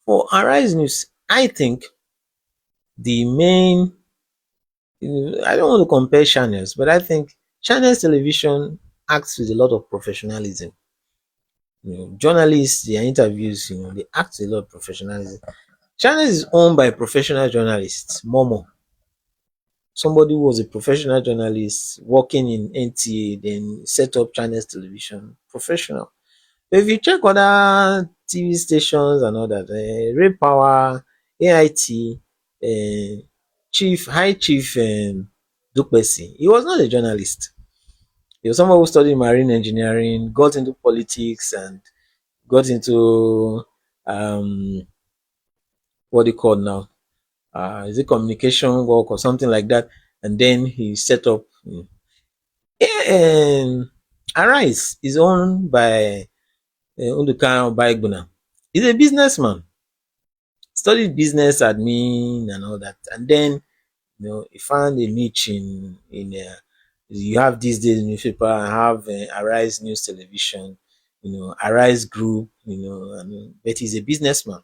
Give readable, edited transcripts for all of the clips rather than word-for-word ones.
For Arise News, I think the main, I don't want to compare channels, but I think channels television acts with a lot of professionalism. Journalists, their interviews, they act with a lot of professionalism. Channels is owned by professional journalists, Momo. Somebody who was a professional journalist working in NTA, then set up channels television, professional. But if you check other TV stations and all that, Ray Power, AIT, High Chief Dupesi, he was not a journalist. He was someone who studied marine engineering, got into politics, and got into what they call now, is it communication work or something like that, and then he set up. Arise is owned by Unduka Baigbuna. He's a businessman, studied business admin and all that, and then he found a niche in you have these days newspaper, I have Arise News Television, Arise Group, but he's a businessman.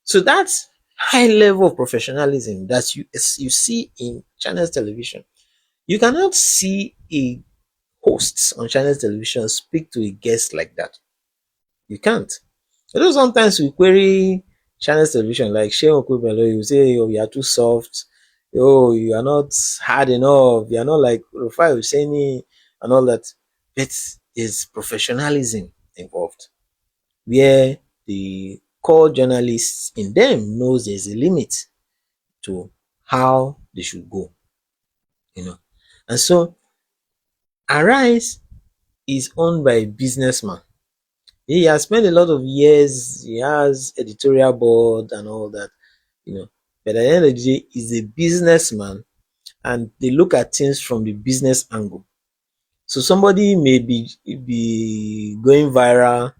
So that's high level of professionalism that you see in channels television. You cannot see a host on channels television speak to a guest like that. You can't. Sometimes we query channels television like Shane Okubelo, you say, oh, you are too soft. Oh, you are not hard enough. You are not like Rufai Oseni and all that. But there's professionalism involved where the core journalists in them knows there's a limit to how they should go, you know. And so Arise is owned by a businessman. He has spent a lot of years, he has editorial board and all that, you know. But at the end of the day, he's a businessman and they look at things from the business angle. So somebody may be going viral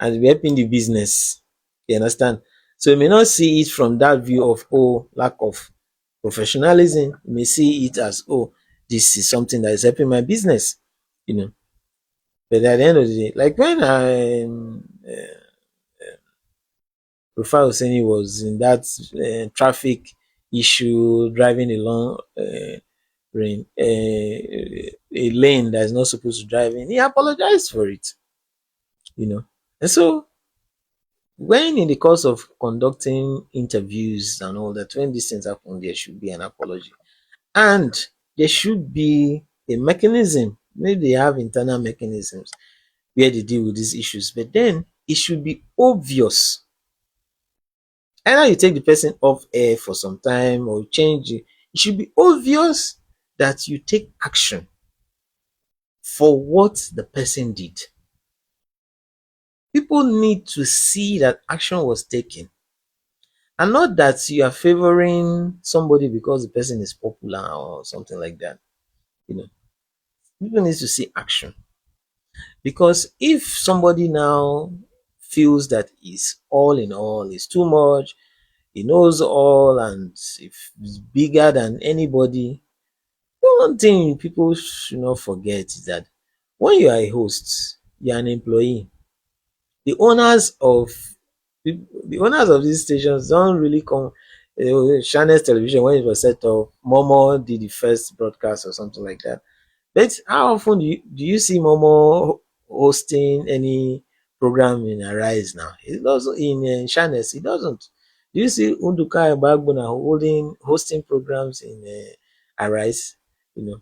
and be helping the business. You understand? So you may not see it from that view of, oh, lack of professionalism. You may see it as, oh, this is something that is helping my business, you know. But at the end of the day, like when Rufai Oseni was in that traffic issue, driving along a lane that is not supposed to drive in, he apologized for it, you know. And so when in the course of conducting interviews and all that, when these things happen, there should be an apology. And there should be a mechanism. Maybe they have internal mechanisms where they deal with these issues, but then it should be obvious. Either you take the person off air for some time or change it. It should be obvious that you take action for what the person did. People need to see that action was taken and not that you are favoring somebody because the person is popular or something like that. You know, people need to see action because if somebody now feels that is all in all, is too much, he knows all, and if he's bigger than anybody, one thing people should not forget is that when you are a host, you are an employee. The owners of the owners of these stations don't really come. Channels television when it was set up, Momo did the first broadcast or something like that. But how often do you see Momo hosting any program in Arise now? It doesn't in channels. It doesn't. Do you see Unduka Bagbona hosting programs in Arise? You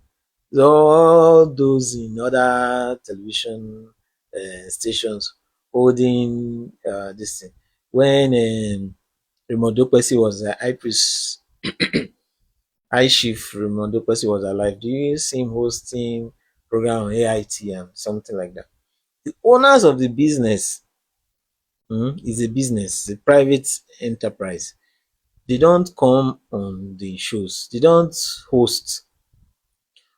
know, all those in other television stations holding this thing. When Raymond Kwesi was high priest, high chief Raymond Kwesi was alive, do you see him hosting program on AIT and something like that? The owners of the business is a business, a private enterprise. They don't come on the shows. They don't host.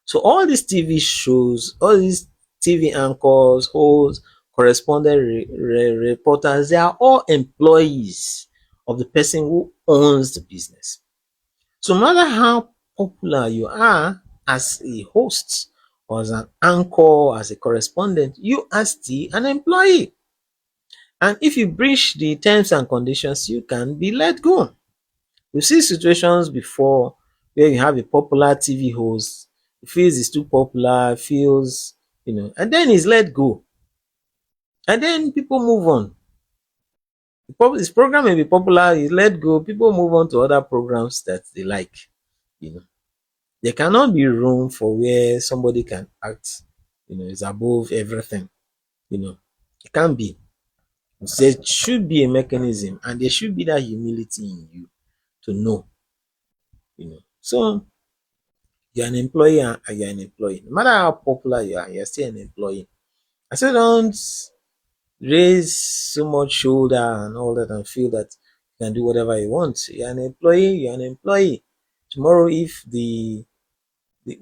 So all these TV shows, all these TV anchors, hosts, correspondent reporters, they are all employees of the person who owns the business. So no matter how popular you are as a host or as an anchor, as a correspondent, you are still an employee. And if you breach the terms and conditions, you can be let go. We've seen situations before where you have a popular TV host, he feels he's too popular, feels, and then he's let go. And then people move on. His program may be popular, he's let go, people move on to other programs that they like. You know, there cannot be room for where somebody can act, is above everything. It can't be. There should be a mechanism and there should be that humility in you to know. So you're an employee and you're an employee. No matter how popular you are, you're still an employee. I say don't raise so much shoulder and all that and feel that you can do whatever you want. You're an employee, you're an employee. Tomorrow, if the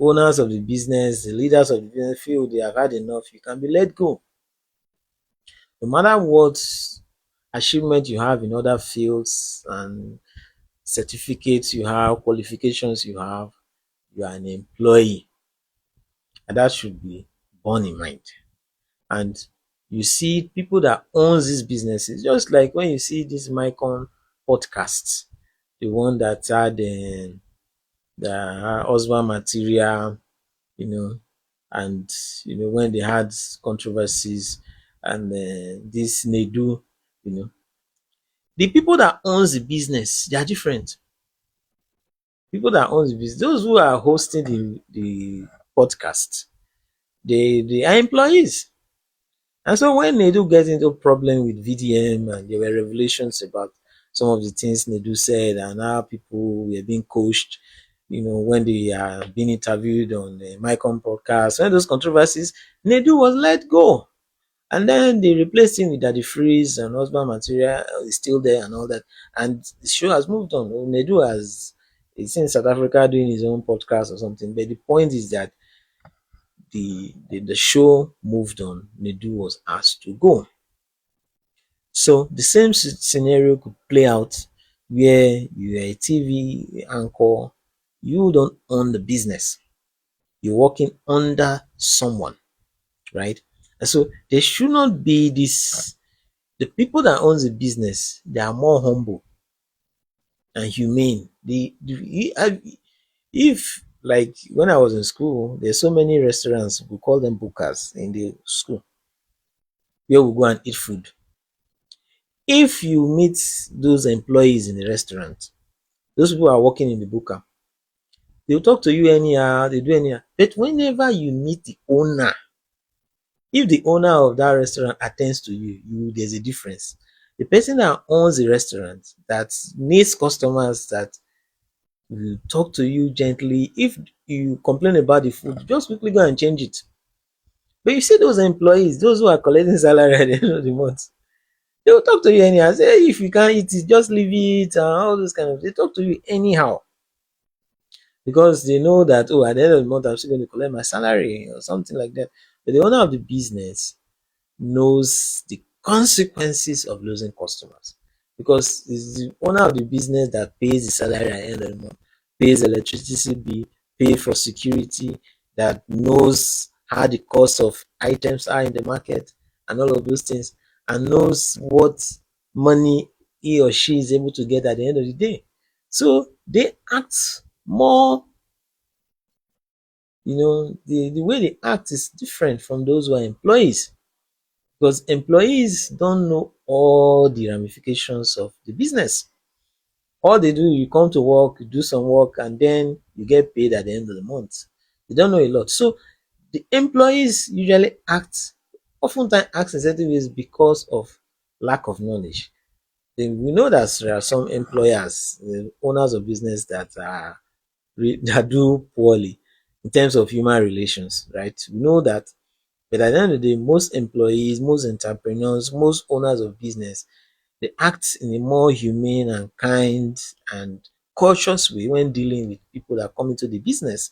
owners of the business, the leaders of the business feel they have had enough, you can be let go. No matter what achievement you have in other fields and certificates you have, qualifications you have, you are an employee. And that should be borne in mind. And you see people that owns these businesses, just like when you see this Micon podcast, the one that had the husband material, you know, and when they had controversies and this Nedu, you know, the people that owns the business, they are different. People that owns the business, those who are hosting the podcast, they are employees. And so when Nedu get into problem with VDM and there were revelations about some of the things Nedu said and how people were being coached, when they are being interviewed on the Micon podcast, when those controversies, Nedu was let go. And then they replaced him with Daddy Freeze and husband material is still there and all that. And the show has moved on. Nedu is in South Africa doing his own podcast or something. But the point is that the show moved on. Nedu was asked to go. So the same scenario could play out where you are a TV anchor, you don't own the business, you're working under someone, right? And so there should not be this. The people that owns the business, they are more humble and humane. If like when I was in school, there's so many restaurants, we call them bookers in the school, where we go and eat food. If you meet those employees in the restaurant, those people are working in the booker, they'll talk to you anyhow, they do anyhow. But whenever you meet the owner, if the owner of that restaurant attends to you, there's a difference. The person that owns the restaurant that needs customers that will talk to you gently. If you complain about the food, just quickly go and change it. But you see those employees, those who are collecting salary at the end of the month, they will talk to you anyhow. Say, "Hey, if you can't eat it, just leave it," and all those kind of. They talk to you anyhow because they know that, oh, at the end of the month I'm still going to collect my salary or something like that. But the owner of the business knows the consequences of losing customers because it's the owner of the business that pays the salary at the end of the month, pays electricity bill, pay for security, that knows how the cost of items are in the market and all of those things, and knows what money he or she is able to get at the end of the day. So they act more, the way they act is different from those who are employees because employees don't know all the ramifications of the business. All they do, you come to work, you do some work, and then you get paid at the end of the month. They don't know a lot. So the employees usually oftentimes act in certain ways because of lack of knowledge. Then we know that there are some employers, owners of business that that do poorly in terms of human relations, right? We know that, but at the end of the day, most employees, most entrepreneurs, most owners of business, they act in a more humane and kind and cautious way when dealing with people that come into the business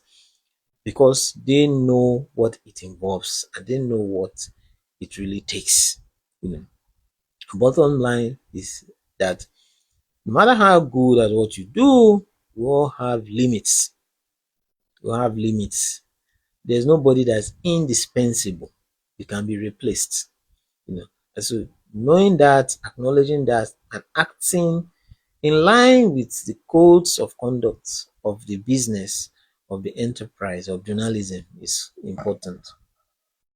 because they know what it involves and they know what it really takes. You know, bottom line is that no matter how good at what you do, you all have limits. You have limits. There's nobody that's indispensable. You can be replaced. And so Knowing that, acknowledging that, and acting in line with the codes of conduct of the business, of the enterprise, of journalism is important.